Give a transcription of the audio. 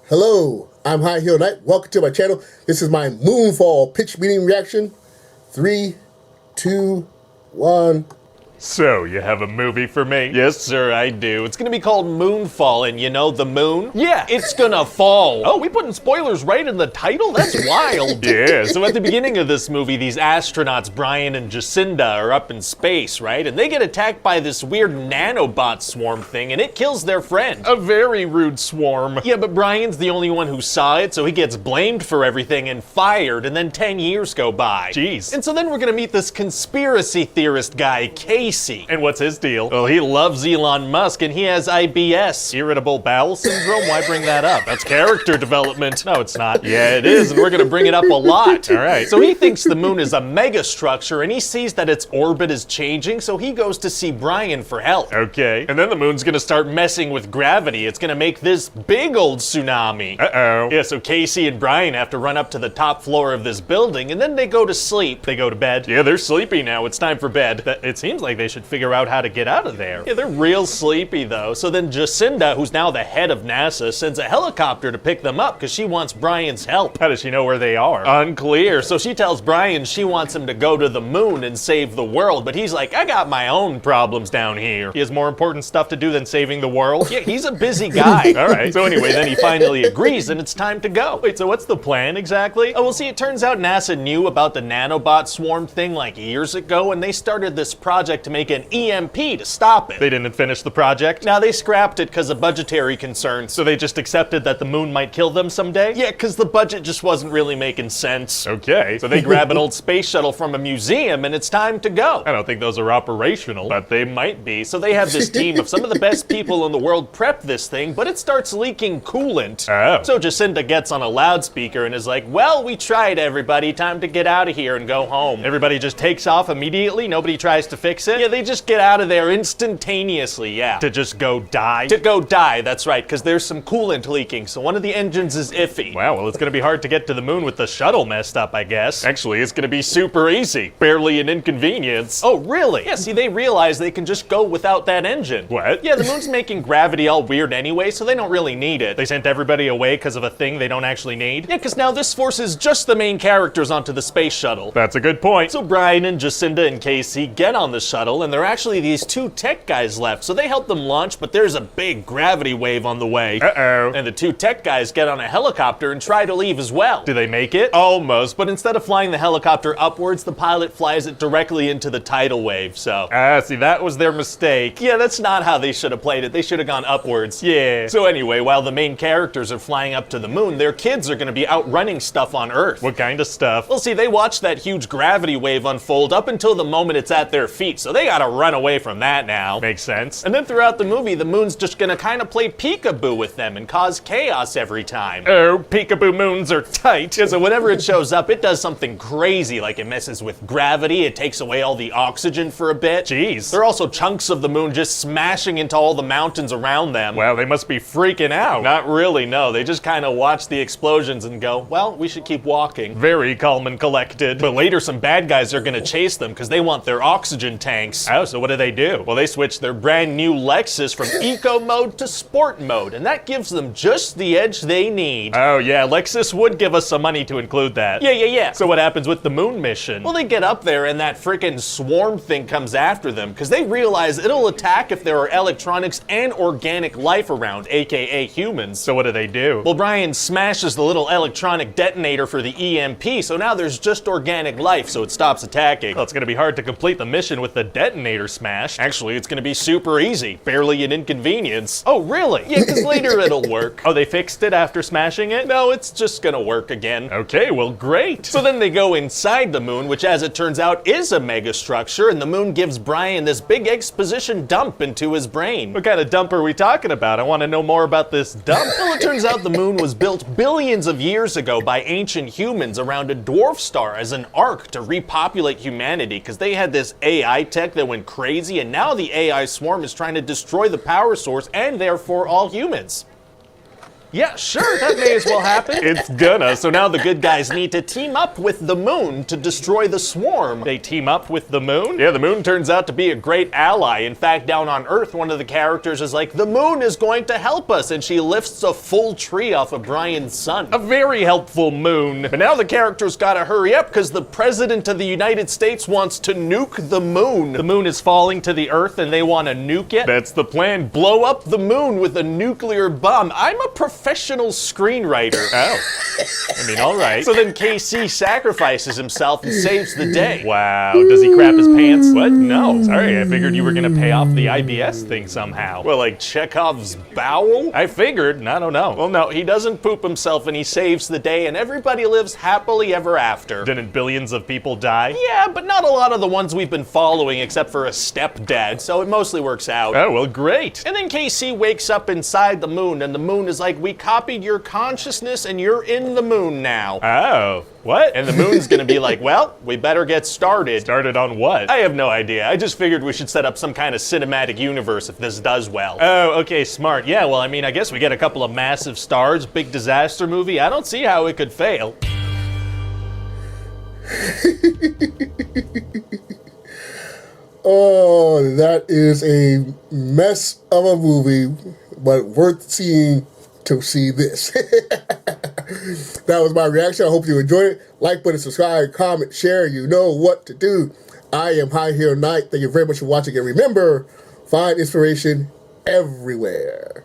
Hello, I'm High Heel Knight. Welcome to my channel. This is my Moonfall pitch meeting reaction. 3, 2, 1. So, you have a movie for me? Yes, sir, I do. It's gonna be called Moonfall, and you know the moon? Yeah, it's gonna fall. Oh, we putting spoilers right in the title? That's wild. Yeah. So at the beginning of this movie, these astronauts, Brian and Jacinda, are up in space, right? And they get attacked by this weird nanobot swarm thing, and it kills their friend. A very rude swarm. Yeah, but Brian's the only one who saw it, so he gets blamed for everything and fired, and then 10 years go by. Jeez. And so then we're gonna meet this conspiracy theorist guy, Casey. And what's his deal? Well, he loves Elon Musk, and he has IBS, irritable bowel syndrome. Why bring that up? That's character development. No, it's not. Yeah, it is, and we're gonna bring it up a lot. All right. So he thinks the moon is a megastructure, and he sees that its orbit is changing, so he goes to see Brian for help. Okay. And then the moon's gonna start messing with gravity. It's gonna make this big old tsunami. Uh-oh. Yeah, so Casey and Brian have to run up to the top floor of this building, and then they go to sleep. They go to bed. Yeah, they're sleepy now. It's time for bed. It seems like they should figure out how to get out of there. Yeah, they're real sleepy though. So then Jacinda, who's now the head of NASA, sends a helicopter to pick them up because she wants Brian's help. How does she know where they are? Unclear. So she tells Brian she wants him to go to the moon and save the world, but he's like, I got my own problems down here. He has more important stuff to do than saving the world? Yeah, he's a busy guy. All right. So anyway, then he finally agrees and it's time to go. Wait, so what's the plan exactly? Oh, well, see, it turns out NASA knew about the nanobot swarm thing like years ago, and they started this project to make an EMP to stop it. They didn't finish the project? Now they scrapped it because of budgetary concerns. So they just accepted that the moon might kill them someday? Yeah, because the budget just wasn't really making sense. Okay. So they grab an old space shuttle from a museum and it's time to go. I don't think those are operational. But they might be. So they have this team of some of the best people in the world prep this thing, but it starts leaking coolant. Oh. So Jacinda gets on a loudspeaker and is like, well, we tried, everybody. Time to get out of here and go home. Everybody just takes off immediately. Nobody tries to fix it. Yeah, they just get out of there instantaneously, yeah. To just go die? To go die, that's right, because there's some coolant leaking, so one of the engines is iffy. Wow, well, it's gonna be hard to get to the moon with the shuttle messed up, I guess. Actually, it's gonna be super easy. Barely an inconvenience. Oh, really? Yeah, see, they realize they can just go without that engine. What? Yeah, the moon's making gravity all weird anyway, so they don't really need it. They sent everybody away because of a thing they don't actually need? Yeah, because now this forces just the main characters onto the space shuttle. That's a good point. So Brian and Jacinda and Casey get on the shuttle, and there are actually these two tech guys left, so they help them launch, but there's a big gravity wave on the way. Uh-oh. And the two tech guys get on a helicopter and try to leave as well. Do they make it? Almost, but instead of flying the helicopter upwards, the pilot flies it directly into the tidal wave, so. See, that was their mistake. Yeah, that's not how they should have played it. They should have gone upwards. Yeah. So anyway, while the main characters are flying up to the moon, their kids are gonna be outrunning stuff on Earth. What kind of stuff? Well, see, they watch that huge gravity wave unfold up until the moment it's at their feet, so they gotta run away from that now. Makes sense. And then throughout the movie, the moon's just gonna kind of play peekaboo with them and cause chaos every time. Oh, peekaboo moons are tight. Yeah, so whenever it shows up, it does something crazy, like it messes with gravity, it takes away all the oxygen for a bit. Jeez. There are also chunks of the moon just smashing into all the mountains around them. Wow, they must be freaking out. Not really, no. They just kind of watch the explosions and go, well, we should keep walking. Very calm and collected. But later some bad guys are gonna chase them because they want their oxygen tanks. Oh, so what do they do? Well, they switch their brand new Lexus from eco mode to sport mode, and that gives them just the edge they need. Oh yeah, Lexus would give us some money to include that. Yeah. So what happens with the moon mission? Well, they get up there and that freaking swarm thing comes after them because they realize it'll attack if there are electronics and organic life around, aka humans. So what do they do? Well, Brian smashes the little electronic detonator for the EMP, so now there's just organic life, so it stops attacking. Well, it's gonna be hard to complete the mission with the detonator smashed. Actually, it's gonna be super easy, barely an inconvenience. Oh, really? Yeah, because later it'll work. Oh, they fixed it after smashing it? No, it's just gonna work again. Okay, well, great. So then they go inside the moon, which as it turns out is a megastructure, and the moon gives Brian this big exposition dump into his brain. What kind of dump are we talking about? I want to know more about this dump. Well, it turns out the moon was built billions of years ago by ancient humans around a dwarf star as an ark to repopulate humanity, because they had this AI tech that went crazy, and now the AI swarm is trying to destroy the power source and therefore all humans. Yeah, sure, that may as well happen. It's gonna. So now the good guys need to team up with the moon to destroy the swarm. They team up with the moon? Yeah, the moon turns out to be a great ally. In fact, down on Earth, one of the characters is like, the moon is going to help us, and she lifts a full tree off of Brian's sun. A very helpful moon. But now the characters gotta hurry up because the President of the United States wants to nuke the moon. The moon is falling to the Earth and they want to nuke it? That's the plan. Blow up the moon with a nuclear bomb. I'm a professional screenwriter. Oh. I mean, all right. So then KC sacrifices himself and saves the day. Wow, does he crap his pants? What? No. Sorry, I figured you were gonna pay off the IBS thing somehow. Well, like Chekhov's bowel? I figured, I don't know. Well, no, he doesn't poop himself and he saves the day and everybody lives happily ever after. Didn't billions of people die? Yeah, but not a lot of the ones we've been following except for a stepdad, so it mostly works out. Oh, well, great. And then KC wakes up inside the moon and the moon is like, we copied your consciousness and you're in the moon now. Oh, what? And the moon's gonna be like, well, we better get started. Started on what? I have no idea. I just figured we should set up some kind of cinematic universe if this does well. Oh, okay, smart. Yeah, well, I mean, I guess we get a couple of massive stars, big disaster movie. I don't see how it could fail. Oh, that is a mess of a movie, but worth seeing to see this. That was my reaction. I hope you enjoyed it. Like button, subscribe, comment, share. You know what to do. I am High Heel Knight. Thank you very much for watching. And remember, find inspiration everywhere.